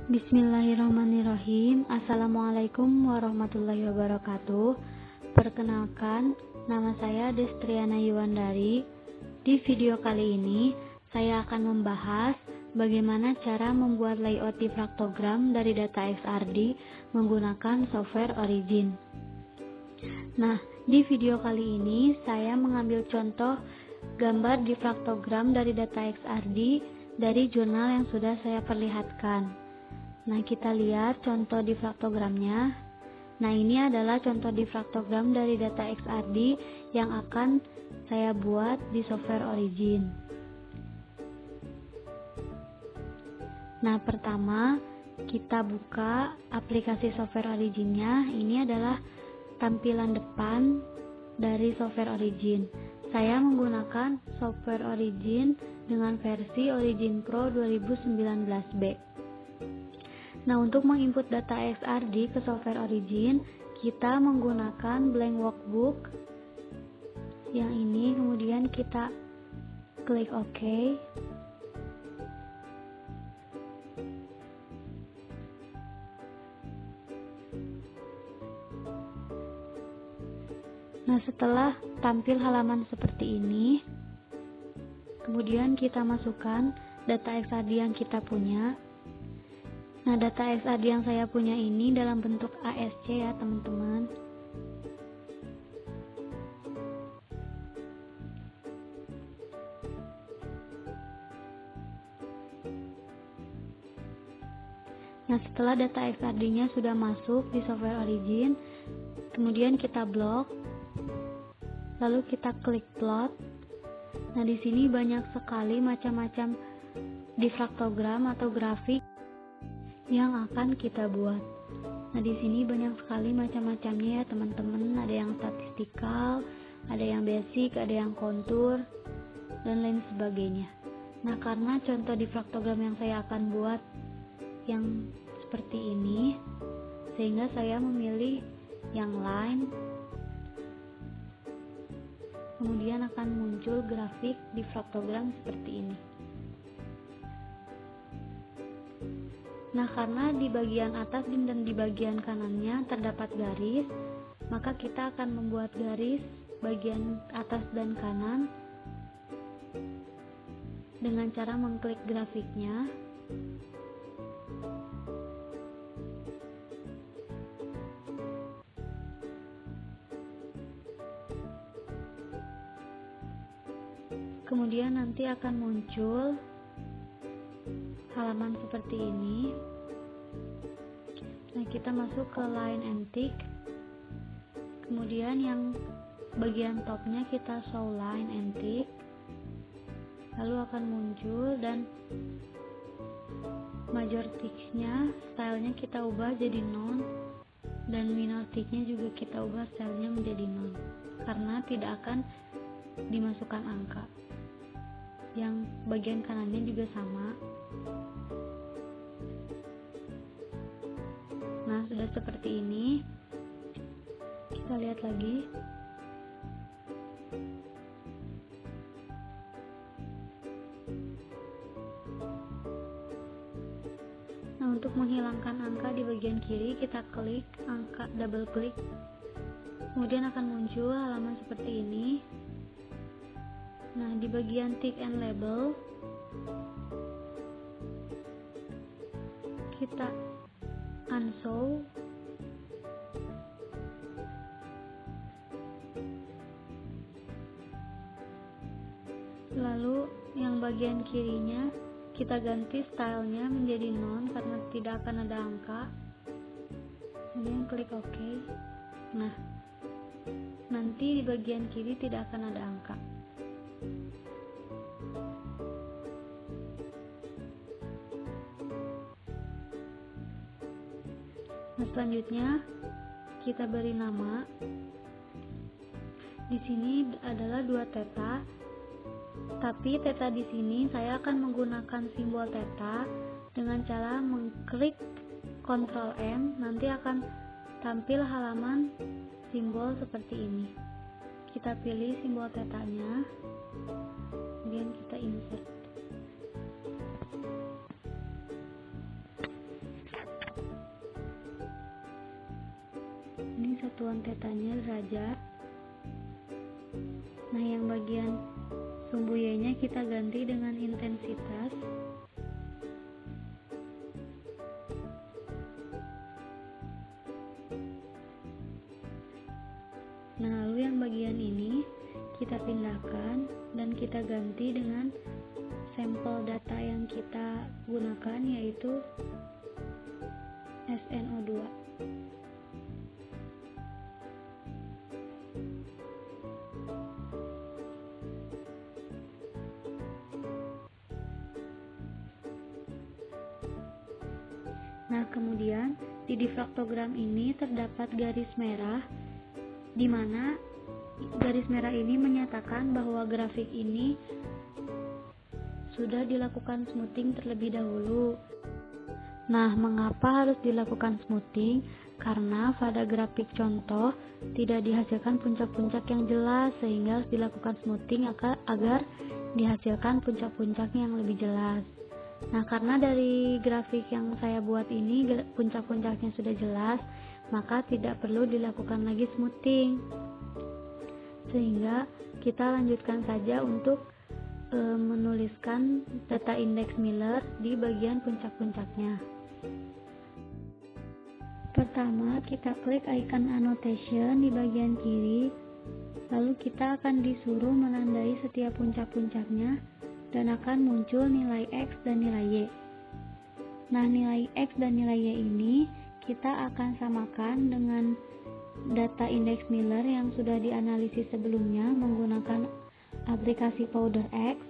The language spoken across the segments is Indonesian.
Bismillahirrahmanirrahim. Assalamualaikum warahmatullahi wabarakatuh. Perkenalkan, nama saya Destriana Yuwandari. Di video kali ini, saya akan membahas bagaimana cara membuat layout difraktogram dari data XRD menggunakan software Origin. Nah, di video kali ini, saya mengambil contoh gambar difraktogram dari data XRD dari jurnal yang sudah saya perlihatkan. Nah, kita lihat contoh difraktogramnya. Nah, ini adalah contoh difraktogram dari data XRD yang akan saya buat di software Origin. Nah, pertama kita buka aplikasi software Origin-nya. Ini adalah tampilan depan dari software Origin. Saya menggunakan software Origin dengan versi Origin Pro 2019B. Nah, untuk menginput data XRD ke software Origin, kita menggunakan blank workbook yang ini, kemudian kita klik OK. Nah, setelah tampil halaman seperti ini, kemudian kita masukkan data XRD yang kita punya. Nah, data XRD yang saya punya ini dalam bentuk ASC ya, teman-teman. Nah, setelah data XRD-nya sudah masuk di software Origin, kemudian kita blok, lalu kita klik plot. Nah, di sini banyak sekali macam-macam difraktogram atau grafik yang akan kita buat. Nah, di sini banyak sekali macam-macamnya ya, teman-teman. Ada yang statistikal, ada yang basic, ada yang kontur, dan lain sebagainya. Nah, karena contoh difraktogram yang saya akan buat yang seperti ini, sehingga saya memilih yang line. Kemudian akan muncul grafik difraktogram seperti ini. Nah, karena di bagian atas dan di bagian kanannya terdapat garis, maka kita akan membuat garis bagian atas dan kanan dengan cara mengklik grafiknya. Kemudian nanti akan muncul halaman seperti ini. Nah, kita masuk ke line and tick. Kemudian yang bagian topnya kita show line and tick. Lalu akan muncul dan major ticksnya, stylenya kita ubah jadi none, dan minor ticknya juga kita ubah stylenya menjadi none, karena tidak akan dimasukkan angka. Yang bagian kanannya juga sama. Nah, sudah seperti ini. Kita lihat lagi. Nah, untuk menghilangkan angka di bagian kiri, kita klik angka, double klik. Kemudian akan muncul halaman seperti ini. Nah, di bagian tick and label, kita unshow. Lalu yang bagian kirinya kita ganti stylenya menjadi none karena tidak akan ada angka. Kemudian klik OK. Nah, nanti di bagian kiri tidak akan ada angka. Nah, selanjutnya kita beri nama. Di sini adalah 2 theta, tapi theta di sini saya akan menggunakan simbol theta dengan cara mengklik Ctrl M. Nanti akan tampil halaman simbol seperti ini. Kita pilih simbol tetanya, kemudian kita insert. satuan tetanya derajat. Nah, yang bagian sumbu Y-nya kita ganti dengan intensitas. Nah, lalu yang bagian ini kita pindahkan dan kita ganti dengan sampel data yang kita gunakan, yaitu SNO2. Nah, kemudian di difraktogram ini terdapat garis merah, di mana garis merah ini menyatakan bahwa grafik ini sudah dilakukan smoothing terlebih dahulu. Nah, mengapa harus dilakukan smoothing? Karena pada grafik contoh tidak dihasilkan puncak-puncak yang jelas, sehingga harus dilakukan smoothing agar dihasilkan puncak-puncak yang lebih jelas. Nah, karena dari grafik yang saya buat ini puncak-puncaknya sudah jelas, maka tidak perlu dilakukan lagi smoothing. Sehingga kita lanjutkan saja untuk menuliskan data indeks Miller di bagian puncak-puncaknya. Pertama, kita klik icon annotation di bagian kiri, lalu kita akan disuruh menandai setiap puncak-puncaknya dan akan muncul nilai X dan nilai Y. Nah, nilai X dan nilai Y ini kita akan samakan dengan data indeks Miller yang sudah dianalisis sebelumnya menggunakan aplikasi Powder X.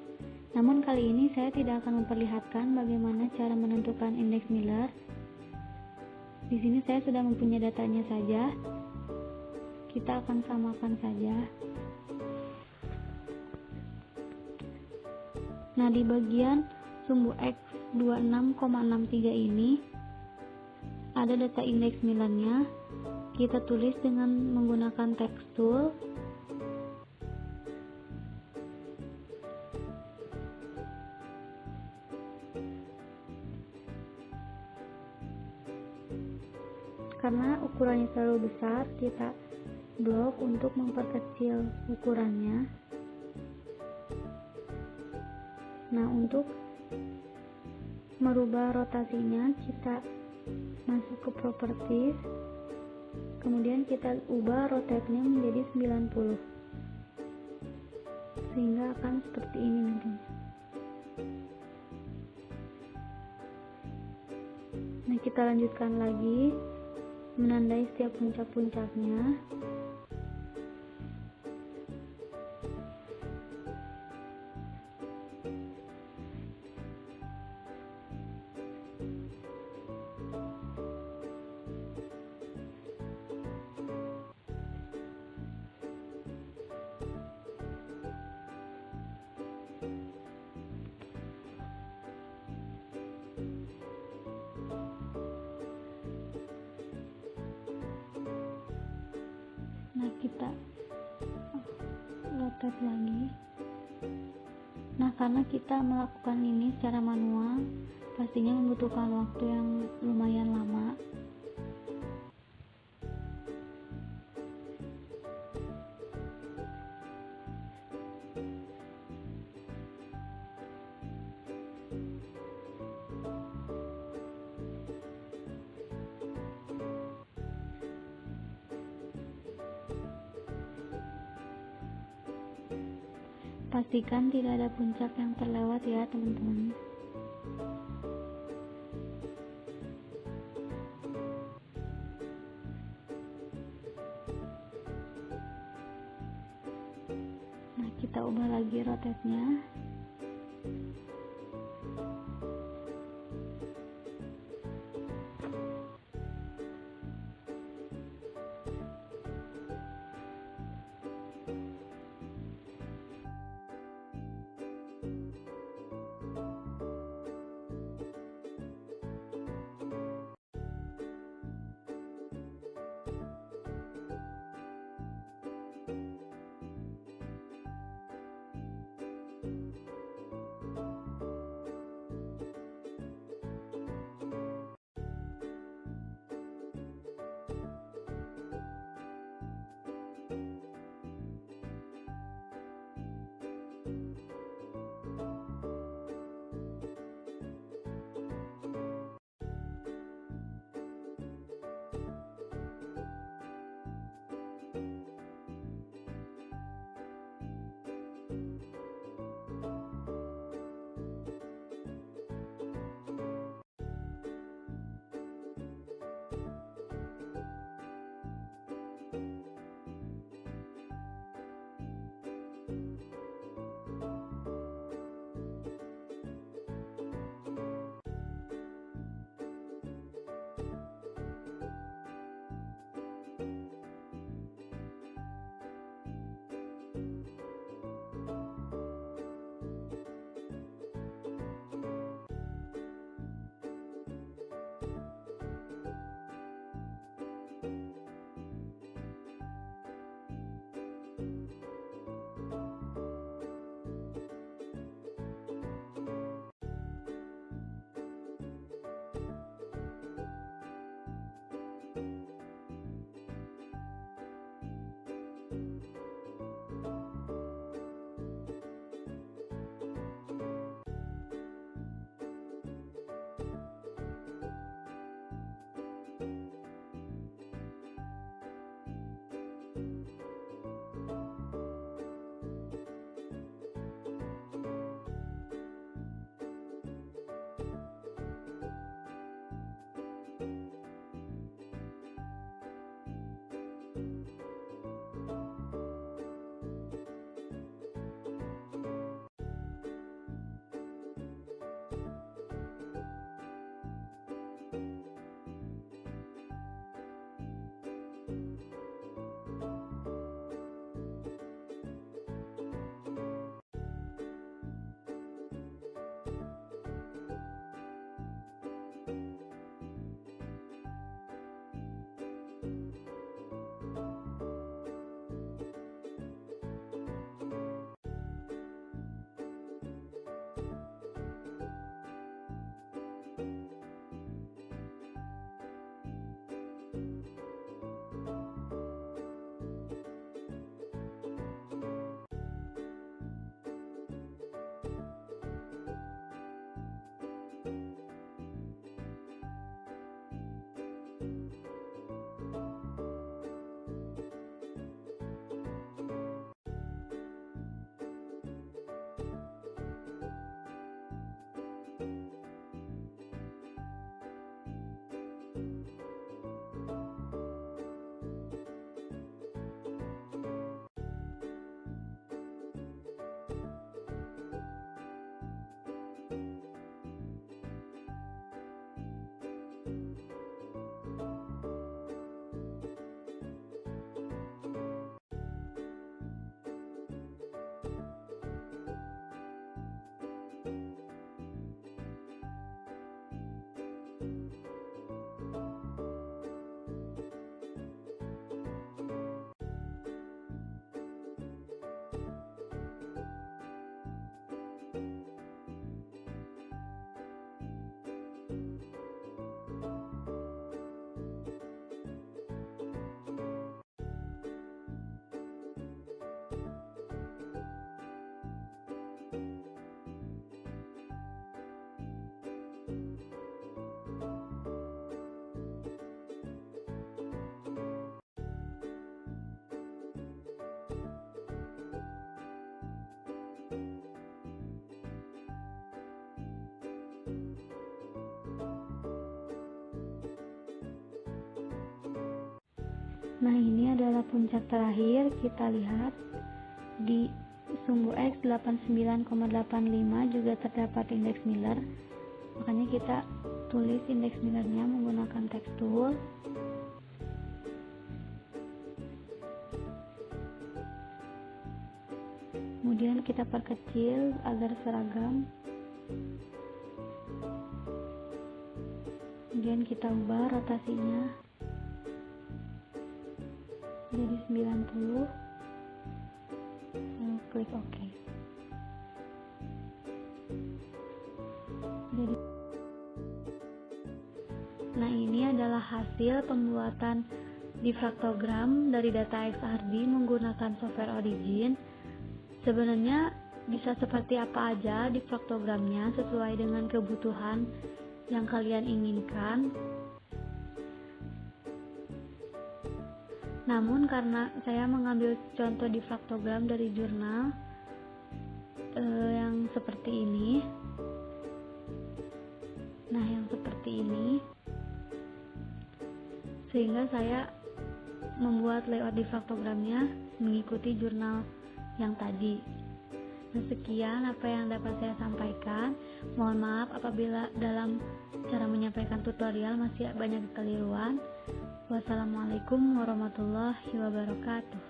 Namun kali ini saya tidak akan memperlihatkan bagaimana cara menentukan indeks Miller. Di sini saya sudah mempunyai datanya saja. Kita akan samakan saja. Nah, di bagian sumbu X 26,63 ini ada data indeks Millernya. Kita tulis dengan menggunakan text tool. Karena ukurannya terlalu besar, kita blok untuk memperkecil ukurannya. Nah, untuk merubah rotasinya, kita masuk ke properties, kemudian kita ubah rotate-nya menjadi 90, sehingga akan seperti ini nantinya. Nah, kita lanjutkan lagi menandai setiap puncak-puncaknya. Nah, kita rotate lagi. Nah, karena kita melakukan ini secara manual, pastinya membutuhkan waktu yang lumayan lama. Pastikan tidak ada puncak yang terlewat ya, teman-teman. Nah, kita ubah lagi rotate-nya. Nah, ini adalah puncak terakhir. Kita lihat di sumbu X 89,85 juga terdapat indeks Miller. Makanya kita tulis indeks Millernya menggunakan text tool. Kemudian kita perkecil agar seragam. Kemudian kita ubah rotasinya jadi 90. Lalu klik OK. Nah, ini adalah hasil pembuatan difraktogram dari data XRD menggunakan software Origin. Sebenarnya bisa seperti apa aja difraktogramnya sesuai dengan kebutuhan yang kalian inginkan. Namun karena saya mengambil contoh difraktogram dari jurnal yang seperti ini. Nah, yang seperti ini. Sehingga saya membuat layout difraktogramnya mengikuti jurnal yang tadi. Nah, sekian apa yang dapat saya sampaikan. Mohon maaf apabila dalam cara menyampaikan tutorial masih banyak kekeliruan. Wassalamualaikum warahmatullahi wabarakatuh.